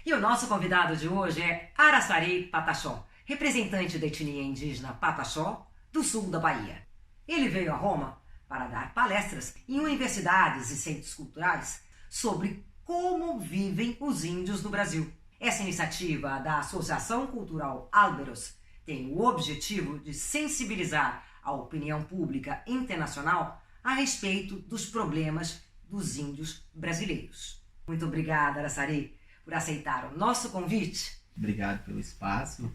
E o nosso convidado de hoje é Araçari Pataxó, representante da etnia indígena Pataxó, do sul da Bahia. Ele veio a Roma para dar palestras em universidades e centros culturais sobre como vivem os índios no Brasil. Essa iniciativa da Associação Cultural Álberos tem o objetivo de sensibilizar a opinião pública internacional a respeito dos problemas dos índios brasileiros. Muito obrigada, Araçari, por aceitar o nosso convite. Obrigado pelo espaço.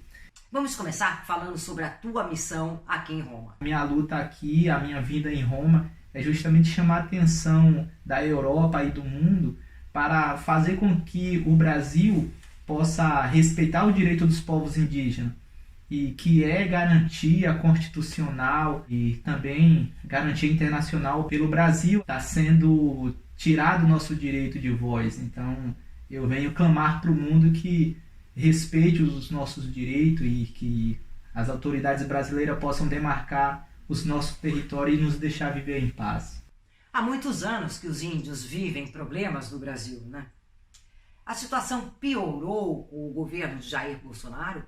Vamos começar falando sobre a tua missão aqui em Roma. Minha luta aqui, a minha vida em Roma, é justamente chamar a atenção da Europa e do mundo para fazer com que o Brasil possa respeitar o direito dos povos indígenas, e que é garantia constitucional e também garantia internacional pelo Brasil. Está sendo tirado o nosso direito de voz. Então, eu venho clamar para o mundo que respeite os nossos direitos e que as autoridades brasileiras possam demarcar os nossos territórios e nos deixar viver em paz. Há muitos anos que os índios vivem problemas no Brasil, né? A situação piorou com o governo de Jair Bolsonaro?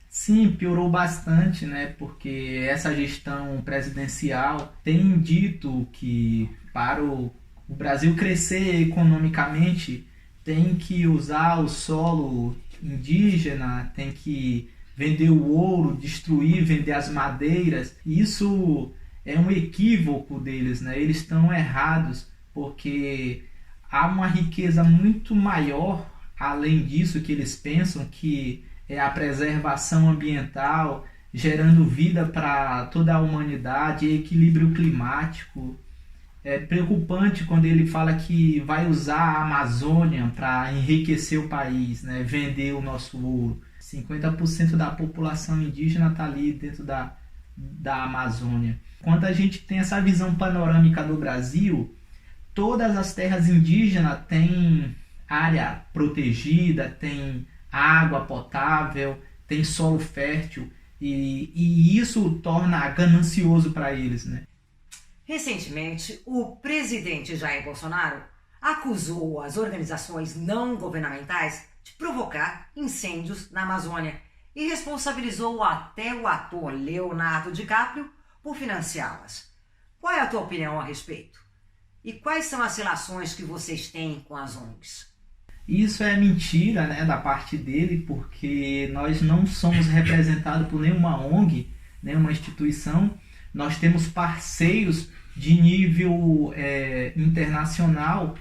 Sim, piorou bastante, né? Porque essa gestão presidencial tem dito que para o Brasil crescer economicamente tem que usar o solo indígena, tem que vender o ouro, destruir, vender as madeiras. Isso é um equívoco deles, né? Eles estão errados, porque há uma riqueza muito maior além disso que eles pensam, que é a preservação ambiental, gerando vida para toda a humanidade, equilíbrio climático. É preocupante quando ele fala que vai usar a Amazônia para enriquecer o país, né? Vender o nosso ouro. 50% da população indígena está ali dentro da Amazônia. Quando a gente tem essa visão panorâmica do Brasil, todas as terras indígenas têm área protegida, têm água potável, tem solo fértil, e isso torna ganancioso para eles, né? Recentemente, o presidente Jair Bolsonaro acusou as organizações não governamentais de provocar incêndios na Amazônia e responsabilizou até o ator Leonardo DiCaprio por financiá-las. Qual é a tua opinião a respeito? E quais são as relações que vocês têm com as ONGs? Isso é mentira, né, da parte dele, porque nós não somos representados por nenhuma ONG, nenhuma instituição. Nós temos parceiros de nível internacional,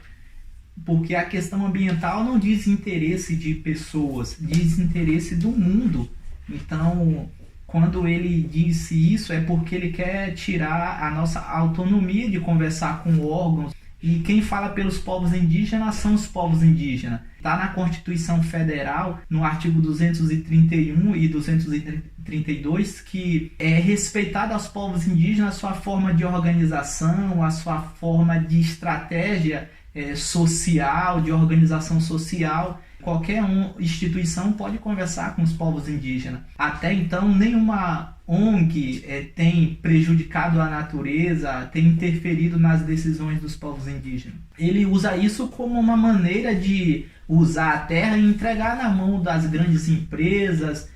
porque a questão ambiental não diz interesse de pessoas, diz interesse do mundo. Então, quando ele disse isso, é porque ele quer tirar a nossa autonomia de conversar com órgãos. E quem fala pelos povos indígenas são os povos indígenas. Está na Constituição Federal, no artigo 231 e 232, que é respeitado aos povos indígenas a sua forma de organização, a sua forma de estratégia social, de organização social. Qualquer instituição pode conversar com os povos indígenas. Até então, nenhuma ONG tem prejudicado a natureza, tem interferido nas decisões dos povos indígenas. Ele usa isso como uma maneira de usar a terra e entregar na mão das grandes empresas,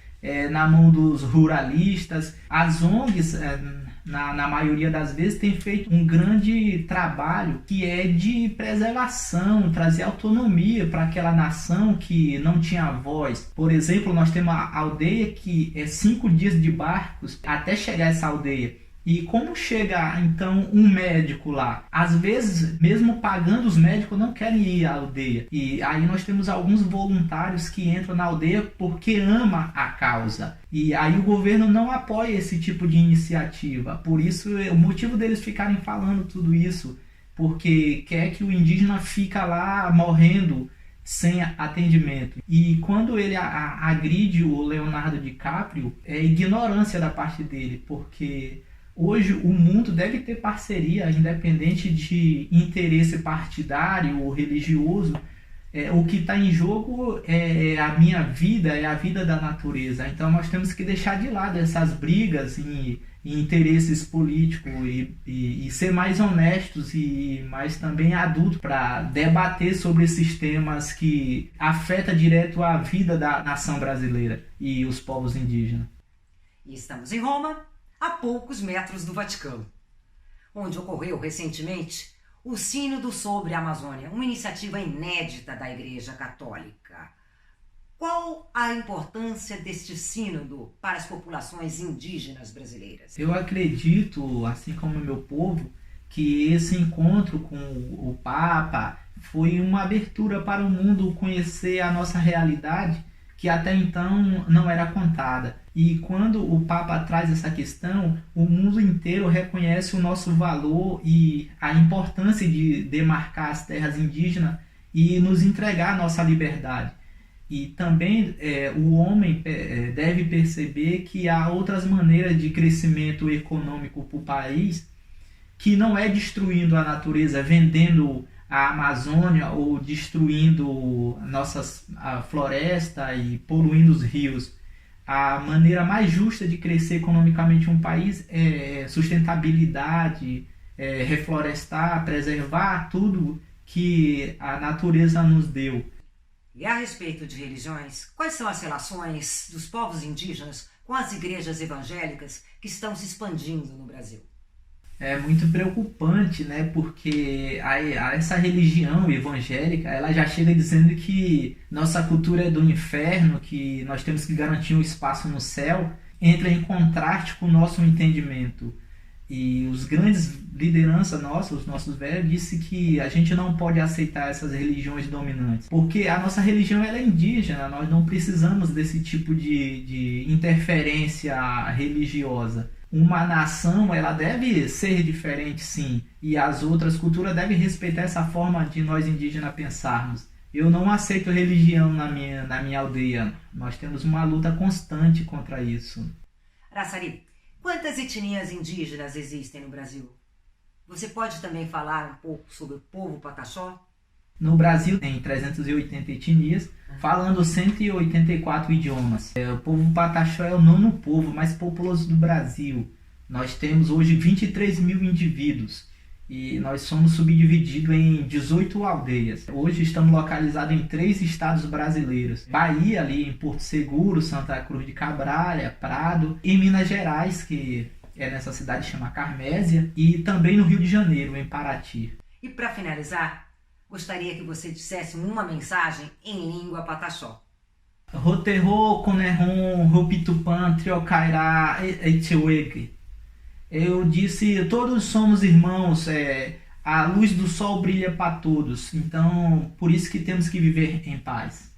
na mão dos ruralistas. As ONGs, na maioria das vezes, têm feito um grande trabalho que é de preservação, trazer autonomia para aquela nação que não tinha voz. Por exemplo, nós temos uma aldeia que é 5 dias de barcos até chegar a essa aldeia. E como chega, então, um médico lá? Às vezes, mesmo pagando, os médicos não querem ir à aldeia. E aí nós temos alguns voluntários que entram na aldeia porque ama a causa. E aí o governo não apoia esse tipo de iniciativa. Por isso, o motivo deles ficarem falando tudo isso, porque quer que o indígena fica lá morrendo sem atendimento. E quando ele agride o Leonardo DiCaprio, é ignorância da parte dele, porque hoje o mundo deve ter parceria, independente de interesse partidário ou religioso. o que está em jogo é a minha vida, é a vida da natureza. Então nós temos que deixar de lado essas brigas e interesses políticos e ser mais honestos e mais também adultos para debater sobre esses temas que afetam direto a vida da nação brasileira e os povos indígenas. E estamos em Roma, a poucos metros do Vaticano, onde ocorreu recentemente o Sínodo sobre a Amazônia, uma iniciativa inédita da Igreja Católica. Qual a importância deste sínodo para as populações indígenas brasileiras? Eu acredito, assim como o meu povo, que esse encontro com o Papa foi uma abertura para o mundo conhecer a nossa realidade, que até então não era contada. E quando o Papa traz essa questão, o mundo inteiro reconhece o nosso valor e a importância de demarcar as terras indígenas e nos entregar a nossa liberdade. E também o homem deve perceber que há outras maneiras de crescimento econômico para o país, que não é destruindo a natureza, vendendo a Amazônia ou destruindo a floresta e poluindo os rios. A maneira mais justa de crescer economicamente um país é sustentabilidade, reflorestar, preservar tudo que a natureza nos deu. E a respeito de religiões, quais são as relações dos povos indígenas com as igrejas evangélicas que estão se expandindo no Brasil? É muito preocupante, né? Porque essa religião evangélica, ela já chega dizendo que nossa cultura é do inferno, que nós temos que garantir um espaço no céu, entra em contraste com o nosso entendimento. E os grandes lideranças nossas, os nossos velhos, disse que a gente não pode aceitar essas religiões dominantes. Porque a nossa religião ela é indígena, nós não precisamos desse tipo de interferência religiosa. Uma nação ela deve ser diferente, sim, e as outras culturas devem respeitar essa forma de nós indígenas pensarmos. Eu não aceito religião na minha aldeia. Nós temos uma luta constante contra isso. Araçari, quantas etnias indígenas existem no Brasil? Você pode também falar um pouco sobre o povo Pataxó? No Brasil tem 380 etnias, falando 184 idiomas. O povo Pataxó é o nono povo mais populoso do Brasil. Nós temos hoje 23 mil indivíduos e nós somos subdivididos em 18 aldeias. Hoje estamos localizados em 3 estados brasileiros. Bahia, ali em Porto Seguro, Santa Cruz de Cabrália, Prado, e Minas Gerais, que é nessa cidade que chama Carmésia, e também no Rio de Janeiro, em Paraty. E para finalizar, gostaria que você dissesse uma mensagem em língua Pataxó. Roterro, Conerron, Rupitupan, Triocairá, Etcheweg. Eu disse, todos somos irmãos, a luz do sol brilha para todos, então por isso que temos que viver em paz.